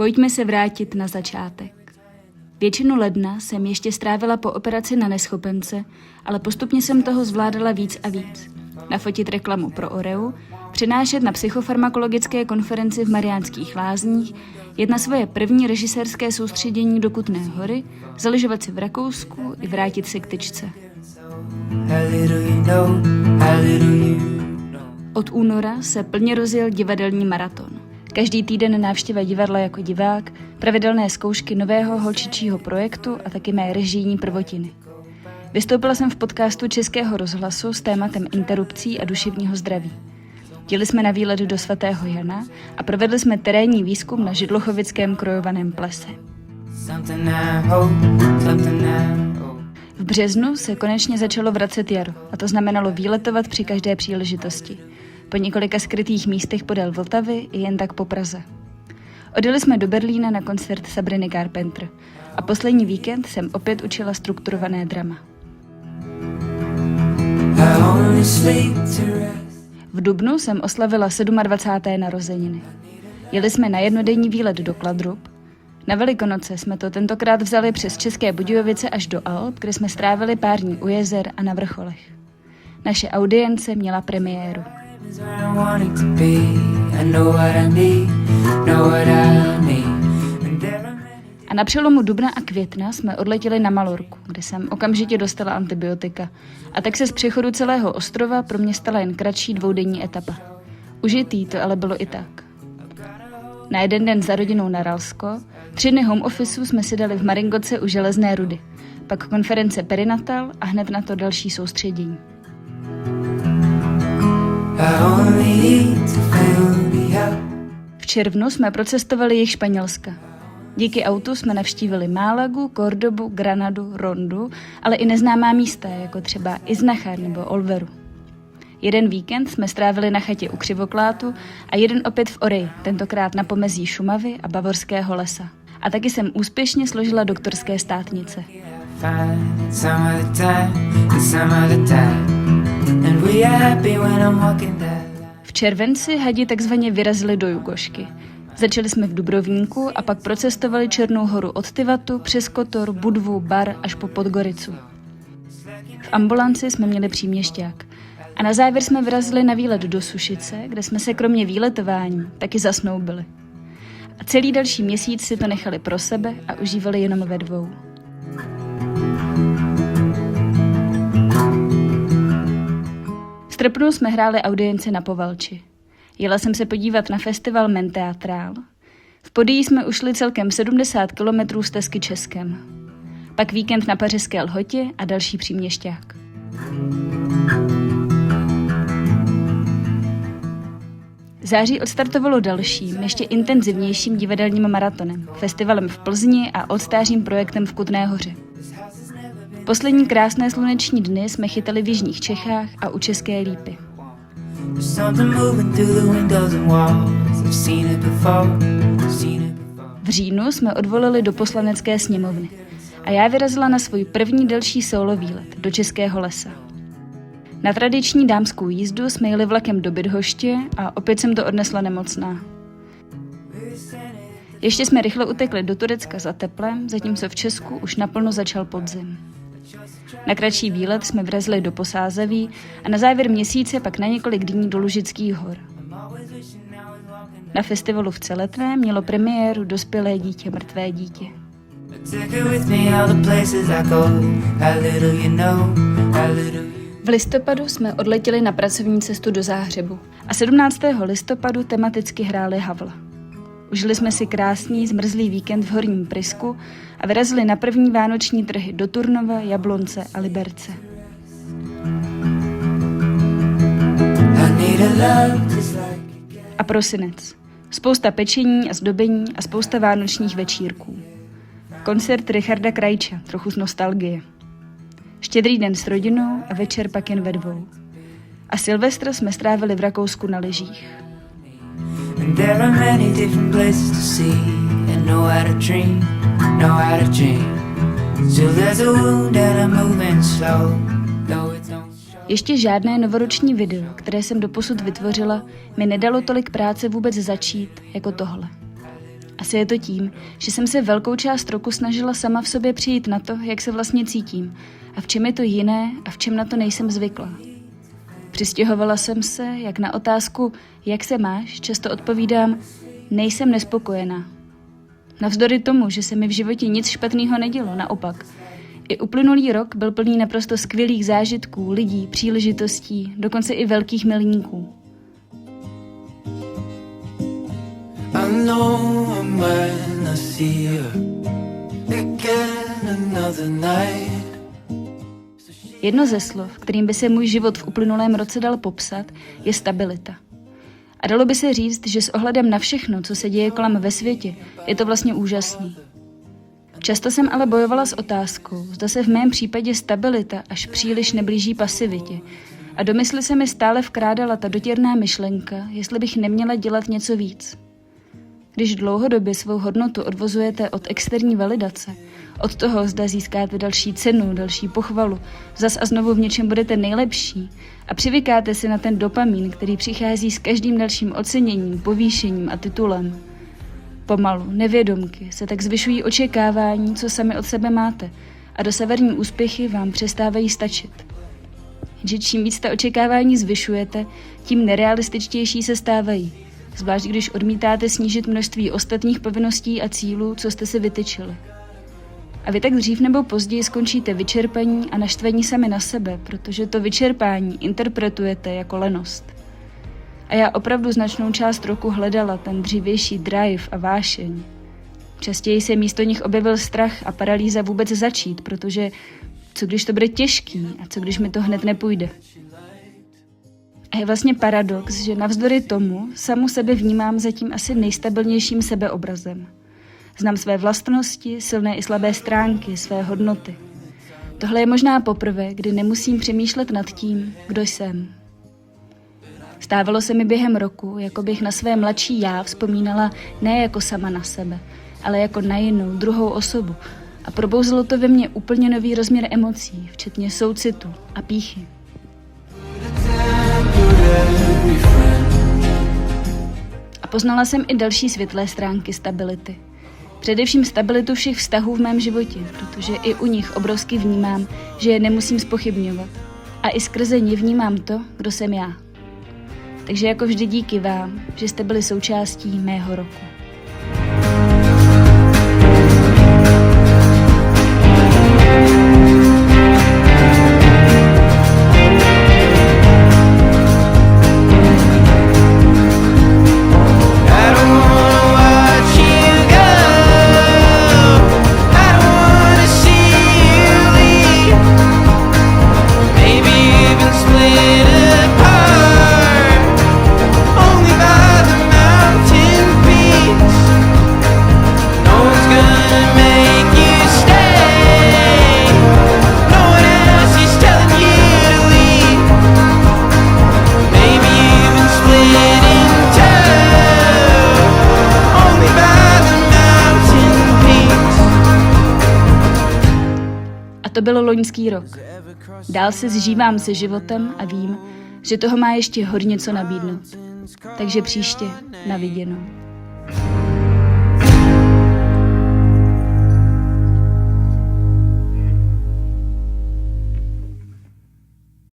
Pojďme se vrátit na začátek. Většinu ledna jsem ještě strávila po operaci na neschopence, ale postupně jsem toho zvládala víc a víc. Nafotit reklamu pro Oreu, přinášet na psychofarmakologické konferenci v Mariánských Lázních, jet na svoje první režisérské soustředění do Kutné Hory, zaližovat si v Rakousku i vrátit se k tyčce. Od února se plně rozjel divadelní maraton. Každý týden návštěva divadla jako divák, pravidelné zkoušky nového holčičího projektu a taky mé režijní prvotiny. Vystoupila jsem v podcastu Českého rozhlasu s tématem interrupcí a duševního zdraví. Jeli jsme na výlet do svatého Jana a provedli jsme terénní výzkum na židlochovickém krojovaném plese. V březnu se konečně začalo vracet jaro a to znamenalo výletovat při každé příležitosti. Po několika skrytých místech podél Vltavy i jen tak po Praze. Odjeli jsme do Berlína na koncert Sabriny Carpenter a poslední víkend jsem opět učila strukturované drama. V dubnu jsem oslavila 27. narozeniny. Jeli jsme na jednodenní výlet do Kladrub. Na Velikonoce jsme to tentokrát vzali přes České Budějovice až do Alp, kde jsme strávili pár dní u jezer a na vrcholech. Naše audience měla premiéru. A na přelomu dubna a května jsme odletěli na Malorku, kde jsem okamžitě dostala antibiotika. A tak se z přechodu celého ostrova pro mě stala jen kratší dvoudenní etapa. Užitý to ale bylo i tak. Na jeden den za rodinou na Ralsko, 3 dny home officeu jsme si dali v Maringotce u Železné rudy, pak konference perinatal a hned na to další soustředění. V červnu jsme procestovali jih Španělska. Díky autu jsme navštívili Málagu, Kordobu, Granadu, Rondu, ale i neznámá místa, jako třeba Iznachar nebo Olveru. Jeden víkend jsme strávili na chatě u Křivoklátu a jeden opět v Oreji, tentokrát na pomezí Šumavy a Bavorského lesa. A taky jsem úspěšně složila doktorské státnice. V červenci hadi takzvaně vyrazili do Jugošky. Začali jsme v Dubrovníku a pak procestovali Černou horu od Tivatu přes Kotor, Budvu, Bar až po Podgoricu. V ambulanci jsme měli příměšťák. A na závěr jsme vyrazili na výlet do Sušice, kde jsme se kromě výletování taky zasnoubili. A celý další měsíc si to nechali pro sebe a užívali jenom ve dvou. V srpnu jsme hráli audienci na Povalči. Jela jsem se podívat na festival Menteatrál. V Podyjí jsme ušli celkem 70 kilometrů stezky Českem. Pak víkend na Pařížské Lhotě a další příměšťák. Září odstartovalo dalším, ještě intenzivnějším divadelním maratonem, festivalem v Plzni a odstářím projektem v Kutné Hoře. Poslední krásné sluneční dny jsme chytali v jižních Čechách a u České Lípy. V říjnu jsme odvolili do Poslanecké sněmovny a já vyrazila na svůj první delší solo výlet do Českého lesa. Na tradiční dámskou jízdu jsme jeli vlakem do Bydhoště a opět jsem to odnesla nemocná. Ještě jsme rychle utekli do Turecka za teplem, zatímco v Česku už naplno začal podzim. Na kratší výlet jsme vrazili do Posázaví a na závěr měsíce pak na několik dní do Lužických hor. Na festivalu v Celetné mělo premiéru Dospělé dítě, mrtvé dítě. V listopadu jsme odletěli na pracovní cestu do Záhřebu a 17. listopadu tematicky hráli Havla. Užili jsme si krásný zmrzlý víkend v Horním Prysku a vyrazili na první vánoční trhy do Turnova, Jablonce a Liberce. A prosinec. Spousta pečení a zdobení a spousta vánočních večírků. Koncert Richarda Krajča, trochu z nostalgie. Štědrý den s rodinou a večer pak jen ve dvou. A Silvestr jsme strávili v Rakousku na lyžích. Ještě žádné novoroční video, které jsem doposud vytvořila, mi nedalo tolik práce vůbec začít jako tohle. Asi je to tím, že jsem se velkou část roku snažila sama v sobě přijít na to, jak se vlastně cítím a v čem je to jiné a v čem na to nejsem zvyklá. Přistěhovala jsem se, jak na otázku, jak se máš, často odpovídám, nejsem nespokojená. Navzdory tomu, že se mi v životě nic špatného nedělo, naopak. I uplynulý rok byl plný naprosto skvělých zážitků, lidí, příležitostí, dokonce i velkých milníků. I know when I see you again another night. Jedno ze slov, kterým by se můj život v uplynulém roce dal popsat, je stabilita. A dalo by se říct, že s ohledem na všechno, co se děje kolem ve světě, je to vlastně úžasný. Často jsem ale bojovala s otázkou, zda se v mém případě stabilita až příliš neblíží pasivitě. A do mysli se mi stále vkrádala ta dotěrná myšlenka, jestli bych neměla dělat něco víc. Když dlouhodobě svou hodnotu odvozujete od externí validace, od toho, zda získáte další cenu, další pochvalu, zas a znovu v něčem budete nejlepší a přivykáte si na ten dopamin, který přichází s každým dalším oceněním, povýšením a titulem. Pomalu, nevědomky, se tak zvyšují očekávání, co sami od sebe máte a dosavadní úspěchy vám přestávají stačit. Že čím víc ta očekávání zvyšujete, tím nerealističtější se stávají, zvlášť když odmítáte snížit množství ostatních povinností a cílů, co jste si vytyčili. A vy tak dřív nebo později skončíte vyčerpaní a naštvaní sami na sebe, protože to vyčerpání interpretujete jako lenost. A já opravdu značnou část roku hledala ten dřívější drive a vášeň. Častěji se místo nich objevil strach a paralýza vůbec začít, protože co když to bude těžký a co když mi to hned nepůjde. A je vlastně paradox, že navzdory tomu samu sebe vnímám zatím asi nejstabilnějším sebeobrazem. Znám své vlastnosti, silné i slabé stránky, své hodnoty. Tohle je možná poprvé, kdy nemusím přemýšlet nad tím, kdo jsem. Stávalo se mi během roku, jako bych na své mladší já vzpomínala ne jako sama na sebe, ale jako na jinou, druhou osobu. A probouzelo to ve mně úplně nový rozměr emocí, včetně soucitu a pýchy. A poznala jsem i další světlé stránky stability. Především stabilitu všech vztahů v mém životě, protože i u nich obrovsky vnímám, že je nemusím zpochybňovat. A i skrze ně vnímám to, kdo jsem já. Takže jako vždy díky vám, že jste byli součástí mého roku. To byl loňský rok. Dál se zžívám se životem a vím, že toho má ještě hodně co nabídnout. Takže příště na viděnou.